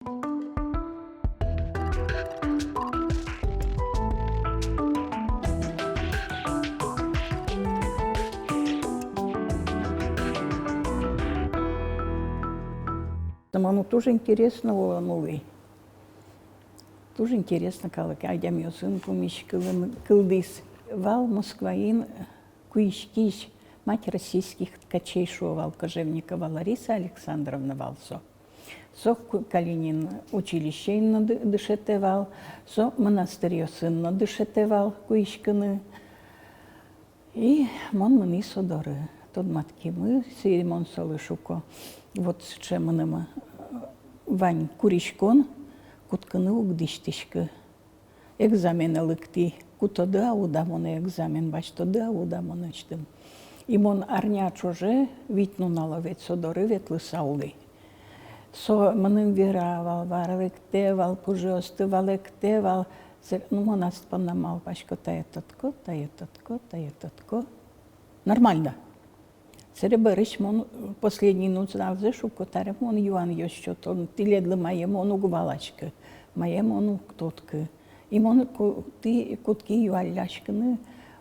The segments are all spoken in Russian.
Оно тоже интересно было, новый. Тоже интересно, как айдам ёсын помещ кылдыс. Вал Москваин куишкиш, мать российских ткачей шувал Кожевникова Лариса Александровна Валсо. Со Калинин училище дышетевал, со монастырь сынно дышетевал куишканы. И мон мыны содоры. Тот матки мы, Симон Солышуко. Вот с чем мы Вань Куришкон, кутканы угдиштишка. Экзамены лыкти, кутоды аудамоны экзамен, баштоды аудамоны чтым. И мон арняч уже витнунала ведь содоры ветлы саулы. Со мным веравал, варлыктевал, пужостывал, эктевал. Ну, монаст понамал, башко таетотко, таетотко, таетотко. Нормально. Серебрыш мон последний нуцнал зешуко, тарем он юан еще то, ты ледлы моему он угвалачка, моему он ктотка. И мон ты кутки юаляшканы,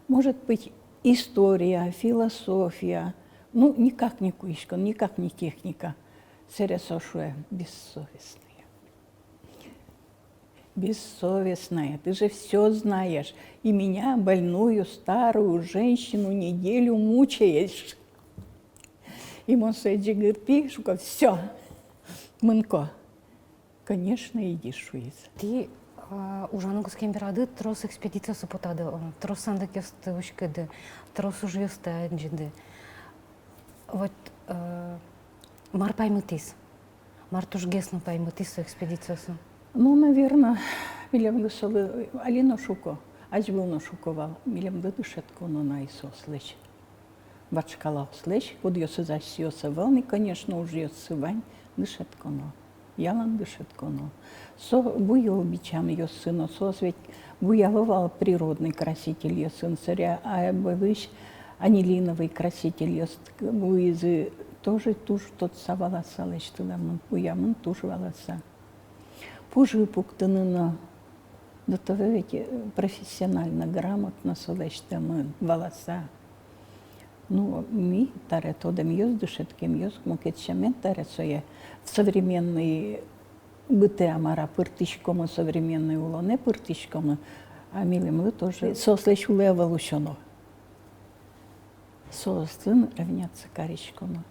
может быть история, философия, ну никак не куишка, никак не техника. Сересошуя бессовестная. Бессовестная, ты же все знаешь. И меня, больную, старую женщину, неделю мучаешь. И Монсейджи говорит, что все, мынко. Конечно, иди шуиз. Ты ужангус кемперады трос экспедиция супотады, трос сандак ёсты ушкады, трос уж ёсты анджиды. Вот мар паймытис, мар туж гесно паймытис со экспедициясы. Ну, наверное, милем гасолы Алина Шуко, Ажбуна Шуковал, милем дышетку на Исо слышь. Вачкала слышь, вот ёсы засьёсы волны, конечно, уже ёсы вань дышетку но. Ялан дышетку но. Со буял бичам ёсы, но сос ведь буяловал природный краситель ёсын царя, а бывыш анилиновый краситель ёст буизы тоже туж тот саваласа лышь тыламын, буямын туж валаса. Пужи пуктанына, да то ведь профессионально, грамотно солештамын, волоса. Ну, ми таре тодем ёс дышеткем ёс, мукетчамен таре соя в современный быты амара пыртышкомы, современный улоне пыртышкомы, а милим тоже сослещ уле эволюционо. Сосын равняться каричкону.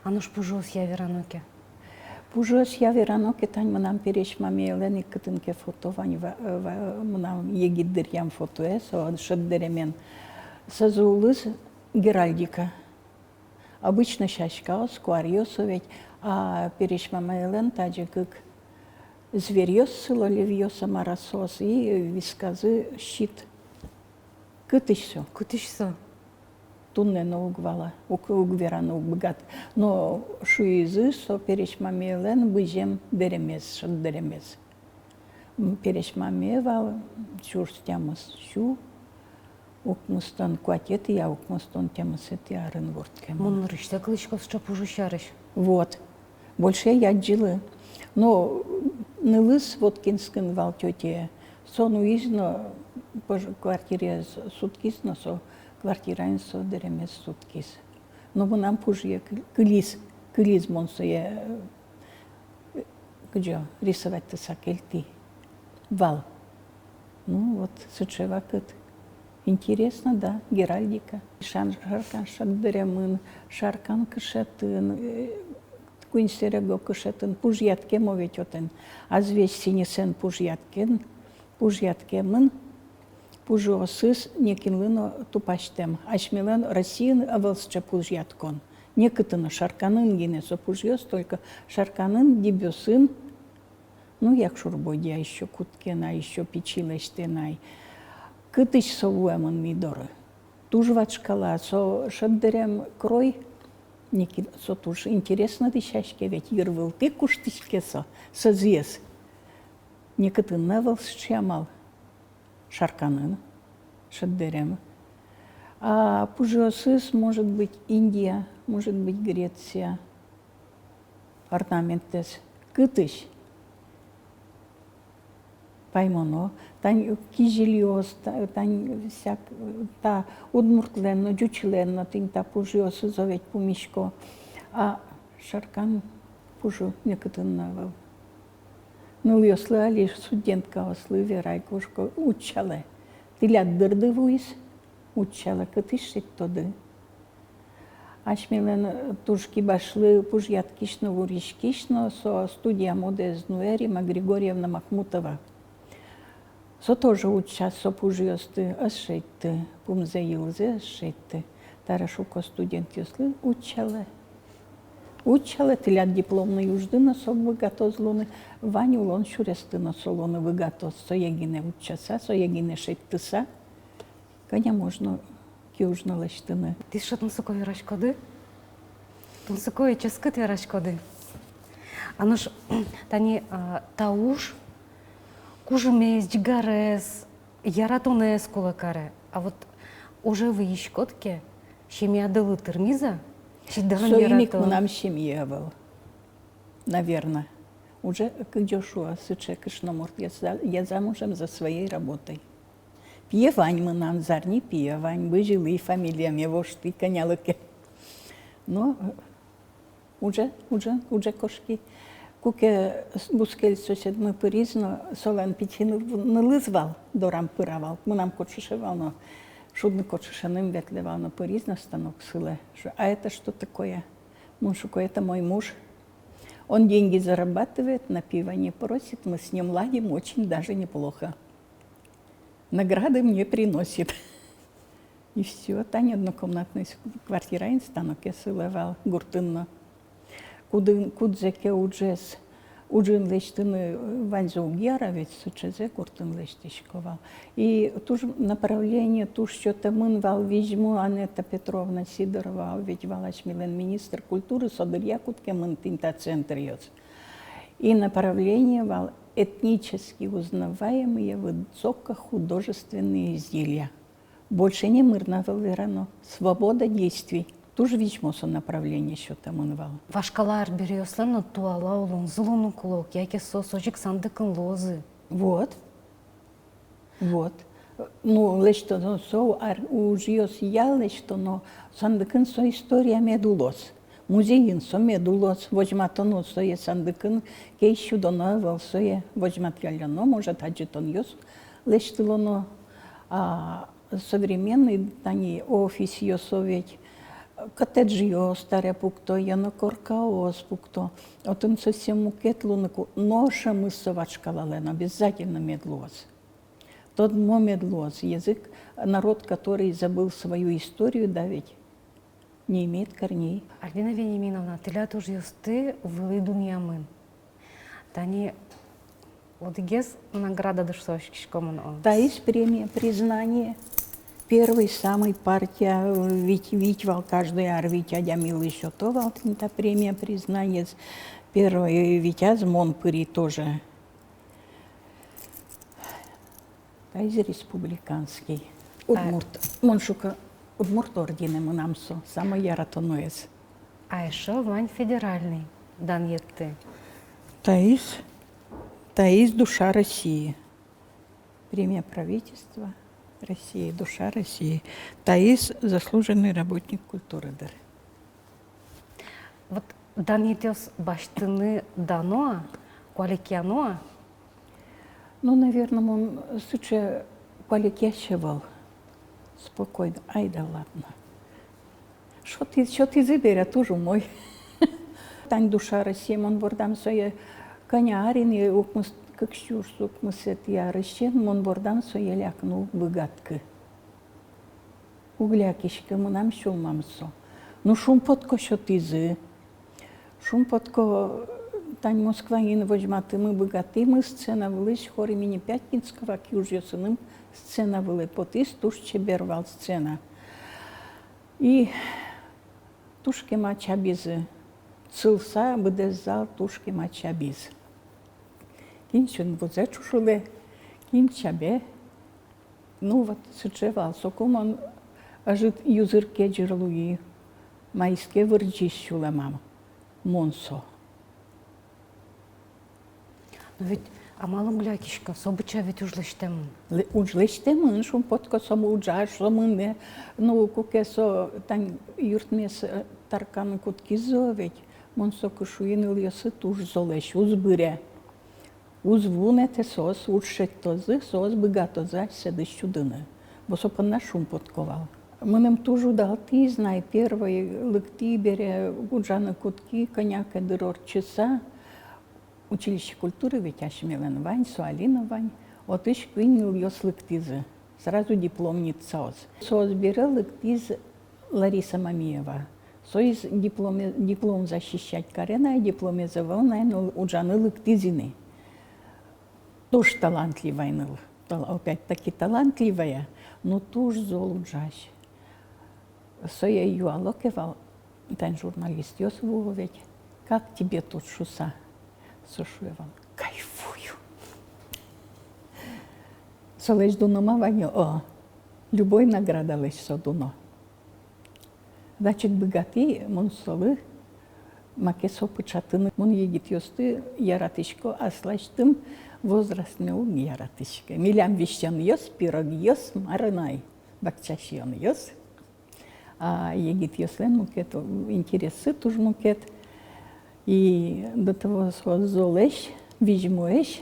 А ну ж пужос я верануке. Пужос я вераноке тань манам переш маме елени кытынке фотовань манам егиддерям фотоэсо шеддеремен сазулыз геральдика. Обычно шашка скварьёсо ведь, а переш маме елен таджи как зверьёс сылоливьёса марасос и висказы щит. Кытышсо. Кутышсо. Тунне на угвала, угверана угбгат. Но шуизы со переш мамелен быжем деремес, шад деремес. Переш мамевал, чурстямас шу, укмустан куатет, я укмустан тямас эти арын ворткем. Мон рышта клычков что пужущарыш. Вот. Больше я джилы. Но нылыс воткинскин вал тёте. Сону изно по квартире суткис, но со квартирайн со деремес суткис. Но мы нам пужье кылиз монсое где рисовать-то сакельти. Вал. Ну вот, сычевакет. Интересно, да, геральдика. Шаркан шаддеремын, шаркан кышетін, куинсерего кышетін, пужьятке мовить отен. А звесь синесен пужьяткемын, пужосыз некинлыно тупаштем. Ашмилен Россиян авалсча пужьяткон. Некытыны шарканын генесо пужьёс, только шарканын дебёсын, ну як шурбойди, а еще куткен, а еще печилештенай. Кытыч совуэмын мидоры. Тужват шкала, со шаддерем крой, некин, со туж интересно дышашке, ведь ирвыл ты куштышке со звез. Некытын навалсчамал. Шарканын, шаддерем. А пужосыз может быть Индия, может быть Греция. Орнаментес. кытыш. Паймоно, тань кижелиос, тань всяк, та удмуртленно, дючленно, тень та пужиос зовет пумишко, а шаркан пужу некотыннавал. Ну, если али студентка ослы верайкушко учала, ты ляд дырдывуис, учала, кытышек тоды. Ашмелен тушки башлы пужяткишно вуришкишно со студия модез Нуэрима Григорьевна Махмутова. Со тоже уча со пужьёсты ашетты, пумзаилзе ашетты. Тарашуко студент ёслы учала. Учала тилят дипломный южды на соб выгатозлоны, Ваню лон шуресты на солоны выгатоз, со ягине учаса, со ягине шеттыса. Коня можно кюжна лаштыны. Ти що тунсукові рашкоди? Тунсукові часкити рашкоди. А ну ж, тані тауш, кужумес, джигарес, яратонес кулакаре. А вот уже в Ещкотке щемиадылы термиза, Союзник нам семья был, наверное. Уже как Джошуа, сычекыш на морд, я замужем за своей работой. Пьевань мы нам зарни пьевань, бы жили фамилиями вошты, конялыки. Но уже кошки. Куке бускель сосед мы поризно, солен пятину налызвал, дорам пыравал, мы нам кочешевал, но шудно кочешаным ветлевал, но поризно станок сыле. А это что такое? Мужику, это мой муж. Он деньги зарабатывает, на пиво не просит, мы с ним ладим очень даже неплохо. Награды мне приносит. И все, Таня однокомнатная квартира, станок я сылевал, гуртынно. Кудзеке уджес, уджин лештыны ванзу геровец, сучезе гуртын лештишковал. И туж направление, туж что-то мынвал визьму Анетта Петровна Сидорова, ведь валач милен министр культуры, содырья кутке мынтинта центр йоц. И направление вал этнически узнаваемые высокохудожественные изделия. Больше не мирного верано, свобода действий. Тоже вичмосо направление что-то мынвал. Вашкалар берёслен, но туала улун, злуну кулок, яке сосочек сандыкын лозы. Вот. Ну, лечто, но со, ужиос я лечто, но сандыкын со история медулос. Музейин со медулос, возьматоно со е сандыкын, кейщу донавал со е возьмат яляно, может, аджитон йос лечтылоно, а современный тани офис йосоветь, коттеджио старе пукто, яно коркаос пукто, отын совсем мукетлуныку, ноша мысовачкалален, обязательно медлоз. Тот медлоз, язык, народ, который забыл свою историю, да ведь не имеет корней. Альбина Вениаминовна, тиля туж юсты вылы дуньямын. Тани одигес награда дышсошкишкомын он. Та есть премия, признание. Первый самый партия, Витьвал, каждый ар Витя Дямил еще то, та премия, признание. Первый Витяз Монпыри тоже. Та из республиканский. Удмурт, Моншука, Удмурт ордены мы нам со, самый яратонуэс. А еще вань федеральный, дан етты. Таис «Душа России». Премия правительства России, «Душа России». Таис – заслуженный работник культуры. Вот дан етес баштыны дано, куаликяно. Ну, наверное, он сыче куаликящевал. Спокойно. Ай да ладно. Что ты забери, тоже мой. Тань «Душа России», он бордам своє конярин, и как щур, сукмысет я рыщен, он бордам своє лякнул выгадки. Углякишка, мы нам шумамсо. Ну, шумпотко що тизы. Шумпотко Тань Москваин возьматы мы богаты, сцена вылысь хор имени Пяткинского, кюжьё сыным сцена вылы потис, туш чебервал сцена. И тушки мача безы. Цылса быдезал тушки мача без. Кинчен бузе чушуле, кинчабе. Ну вот сычевал, соком он ажит юзырке джерлуи, майске вырджищула мам. Монсо. Но ведь амалым глякишка, собыча ведь ужлыштем. Ужлештемын, шум подкосом уджаш, шомын, ну, кукесо, тань юртмес таркан куткизо ведь, монсо кушуиныл ясы туж золеш, узбыре. Узвунете сос, ушеттозы, сос быгатоза седыш чудыны. Босопанна шум подковал. Мыным тужу дал ты, знай, первый лыкти бере гуджаны кутки, коняка дырор часа. Училище культуры ведь Ашмелен Вань, Суалина Вань. Вот ищ квинил ёс лыктизы. Сразу дипломница оз. Сос бере лыктиз Лариса Мамиева. Соиз диплом защищать Карена, дипломизовал, наверное, уджаны лыктизины. Тоже талантливая ныл. Опять-таки талантливая, но тоже золуджащ. Соя ее алокевал, тань журналист Йосву ведь, как тебе тут шуса? Сушуевал, кайфую. Солеж дунома ваню, любой награда лишь содуно. Значит, богатый, мон солы, макесо пучатыны, мон егит ёсты, яратышко, аслаштым, возрастный уг яратышко. Милям вещан ёс, пирог ёс, марынай, бакчашьон ёс. А егит ёслен мукет, интересы туж мукет. И до того золеш, вижмуеш,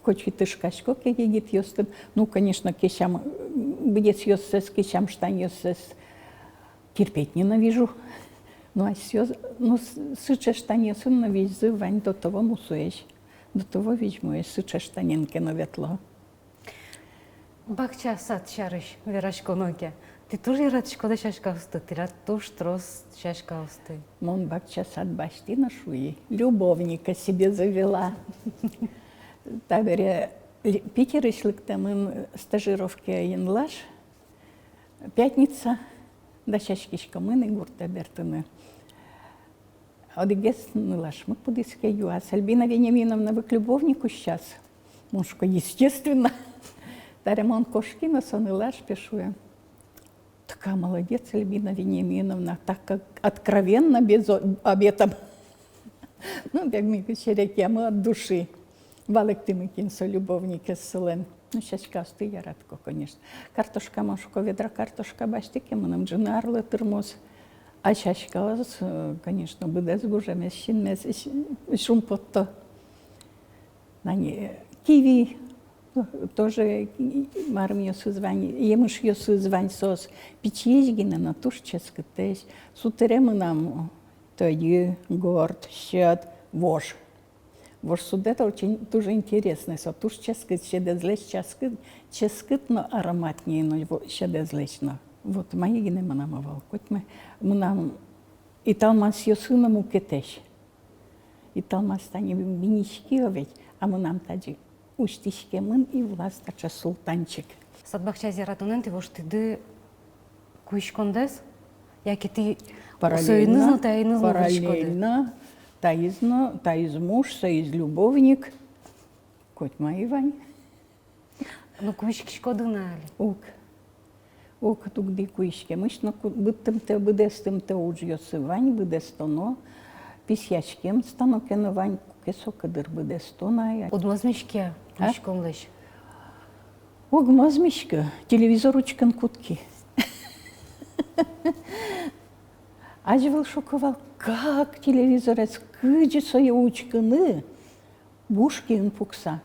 хоть и тышкашко, как егит ёстым. Ну, конечно, кешам, бдец ёсес, кешам штань ёсес, терпеть ненавижу. Ну, а сёс, ну, сыче штань ёсым навизы, вань до того мусуеш. До того вижмуеш, сыче штаненке наветло. Бахча сад шарыш, верашко ноге. Ты тоже радышко да шашкаусты, ты рад туж трос шашкаусты. Мон бакча сад башти на шуи, любовника себе завела. Табере Питер ишлыктамын стажировке янлаш, пятница, да шашкишка мыны гурта бертыны. Одегес нылаш, мы подиске юас. Альбина Вениаминовна, вы к любовнику сейчас? Мушка, естественно. Таремон Кошкина сонылаш пешуя. Такая молодец, Альбина Вениаминовна, так как откровенно, без обетов. Ну, как мы вечеряки, мы от души. Валек ты мы кинсо, любовники селен. Ну, сейчас касты я радко, конечно. Картошка, машко, ведра, картошка, баштики, мы нам джинарлы, термос. А сейчас, конечно, буде с гужем, шум потто. Киви. Тоже марм ёсы звань, емыш ёсы звань сос, печезгина на туш ческатеш, сутеремы нам тойы, горд, щет, вож. Вож судета очень тоже интересный, со туш ческат, щедезлеч ческат, но ароматнее, но щедезлечно. Вот мои гины мы намывал, хоть мы нам и талмас ёсы на мукетеш, и талмас тани винички оветь, а мы нам таджи. Уштишкемын и властача султанчик. Садбахча зиратунен ты вож тыды куишкондес? Яки ты Параллельно, параллельно, таиз муж, соиз любовник. Коть мои вань. Ну куишкишкодына али. Ук тугди куишкемыш, но быттым-те быдестым-те уджьёсы вань, быдестоно, писячкем станокено вань, кесо кадыр быдестона. Удмазмешке куишконлеш. Огмазмишка, телевизор учкан кутки. Ажвал шоковал, как телевизорец, кыджи свои учканы, бушкин пукса.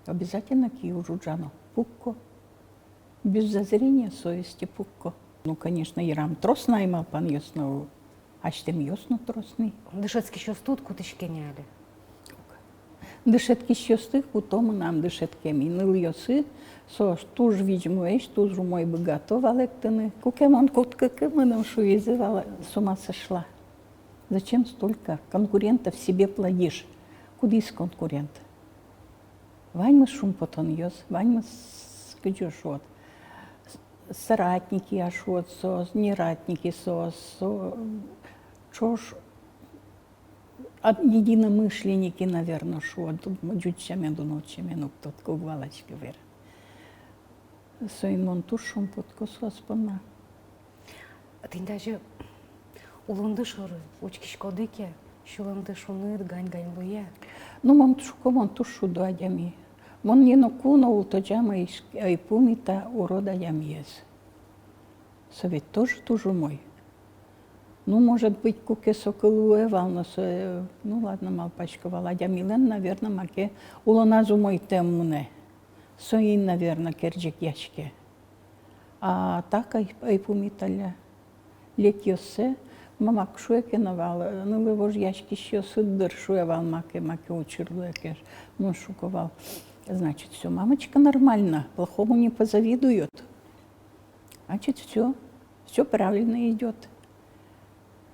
Обязательно кию жуджану, пукко. Без зазрения совести пукко. Ну, конечно, Ирам трос наймал пан ёсну, аштем ёсну тросный. Дышецки еще студ кутышкене али. Дышетки щостых, потом нам дышетки минул ёсы, со туж видимуешь, туж мой бы готова лектаны. Кукемон кутка кыманом шуизывала, с ума сошла. Зачем столько конкурентов себе плодишь? Куда из конкурент? Вань мы шум потом ёс, вань мы скажешь вот. Соратники аж вот сос, нератники сос, чош. Единомышленники, наверное, шо, тут джучами до ночи минут, тут кугвалачки вер. Соимон тушом под кососпана. Ты даже улунды шоры, учкишкодыке, Шуланды шунит гань луя. Ну, мон шуко, мон тушу до адями. Мон не куно утоджама и пумита урода ямиез. Совет тоже тужу мой. Ну, может быть, куке соколуевал, но ну ладно, малпачковал. А Милен, наверное, маке улоназу мой темуне. Соин, наверное, керджик яшке. А так ай пумиталя. Лекиосе, мама кшуекеновал, ну его ж яшки еще суддыр шуевал, маке учерлуекер, ну шуковал. Значит, все, мамочка нормально, плохому не позавидует. Значит, все правильно идет.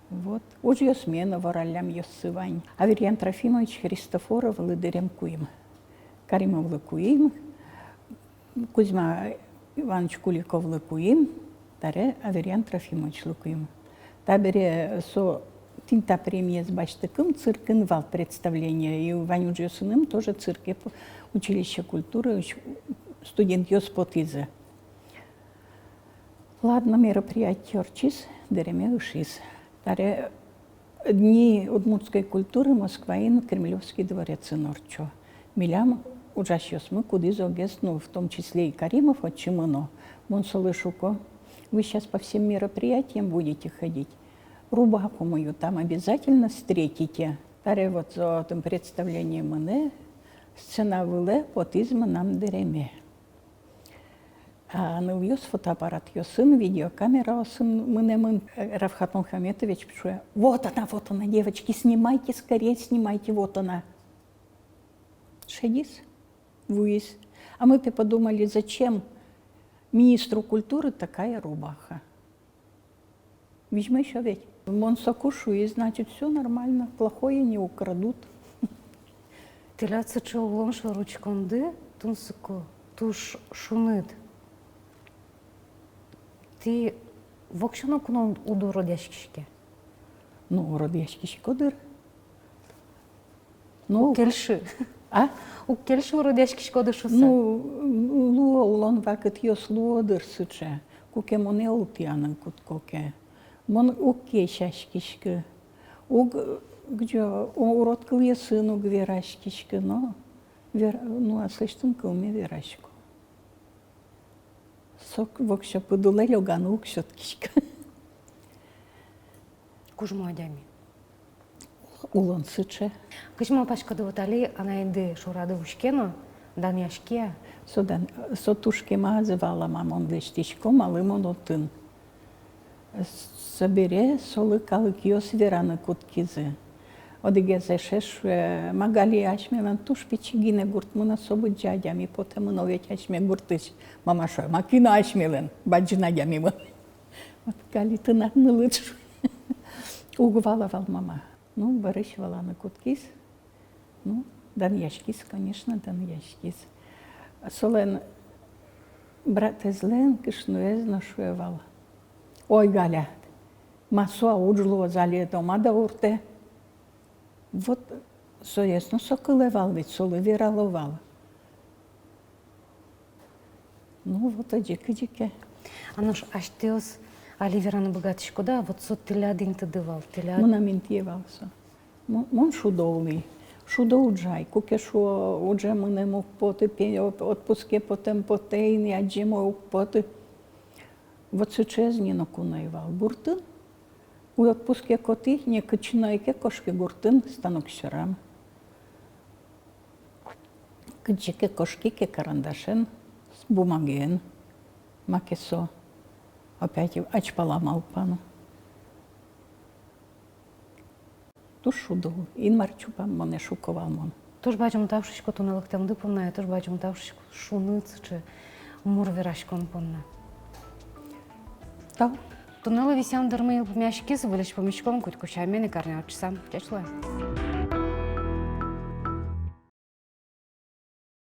Вот. Уж ее смена воролям ее сывань. Аверьян Трофимович Христофоров лыдырем куим. Каримов лыкуим, Кузьма Иванович Куликов лыкуим, таре Аверьян Трофимович лыкуим. Табере со тинта премия с баштыкым циркын вал представление. И Ваню Джосыным тоже цирке училище культуры, студент Йоспотизы. Ладно, мероприятие орчис, дереме ушис. Таре дни удмуртской культуры Москваин, Кремлевский дворец Норчо. Милям ужащёс мы куды зогес, ну, в том числе и Каримов, от Чимыно. Монсолышуко, вы сейчас по всем мероприятиям будете ходить. Рубаку мою там обязательно встретите. Таре вот за этим представлением мне сцена выле под изманом дереме. А ну ёс фотоаппарат, сын, видеокамера, сын, мы Равхат Мухаметович пишу, вот она, девочки, снимайте скорее, снимайте, вот она. Шедис, вуис. А мы подумали, зачем министру культуры такая рубаха? Вижу еще ведь. Он сокушует, значит, все нормально, плохое не украдут. Теляться чолом шваручконды, тунсыку, туш шунит. Ти вокшано куно уду родяшкишке? Ну, родяшкишке кодыр. Ну, Кельши. А? У кельши родяшкишке коды шуса? Ну, луолон вакет йос луодыр сыча. Куке моне ултянын куткоке. Мон уке шашкишке. Где урод кылья сыну гверашкишке, но ну, а слыштым кылме верашку. Сок вокша подула лёгану укшоткишка. Кужма адями. Улон сыча. Кыжма пашкады ватали, анайды шурады ушкено, дан яшке. Содан сотушке мазывала мамон лештишко, малым он отын. Собере солы калык йос вераны куткизы. Одыгезе шеш магали ашмелан туш печигине гуртмына собы джадями, потому новеть ашме гуртыш. Мама шо, макина ашмелен, баджина ямимы. Вот гали ты нагнылыш. Угвалавал мама. Ну, выращивала на куткиз. Ну, дан яшкиз, конечно, дан яшкиз. Солен брат излен кишнуез нашуевал. Ой, Галя, масу ауджло зали дома да урте. Вот, соесно сокылевал, ведь солы вераловал. Ну, вот аджики-джики. Ануш, аштеос аливераны богатышко, да, вот сот телядин ты дывал, теляд. Мына ментьевался. Мон шудовый. Шудоуджай, куке шо уже мене мог поти, отпуске потем потейни, адже мог поти. Вот сучезні накунаєвал. Буртин, у отпуске коти, не качинайке кошки гуртин, станок щорам. Качике кошки, ке карандашен, с бумаген, макесо. Опять ачпала малпану. Ту шудов, ін марчупам мене шукував мон. Тож бачимо тавшечко, то налектем дипомна, тож бачимо тавшечко шуниц чи мурвірашкон понна. Так. Тунела висян дырмы мяшки звылиш помещком, куть кущами не карня отчасам. Чешло.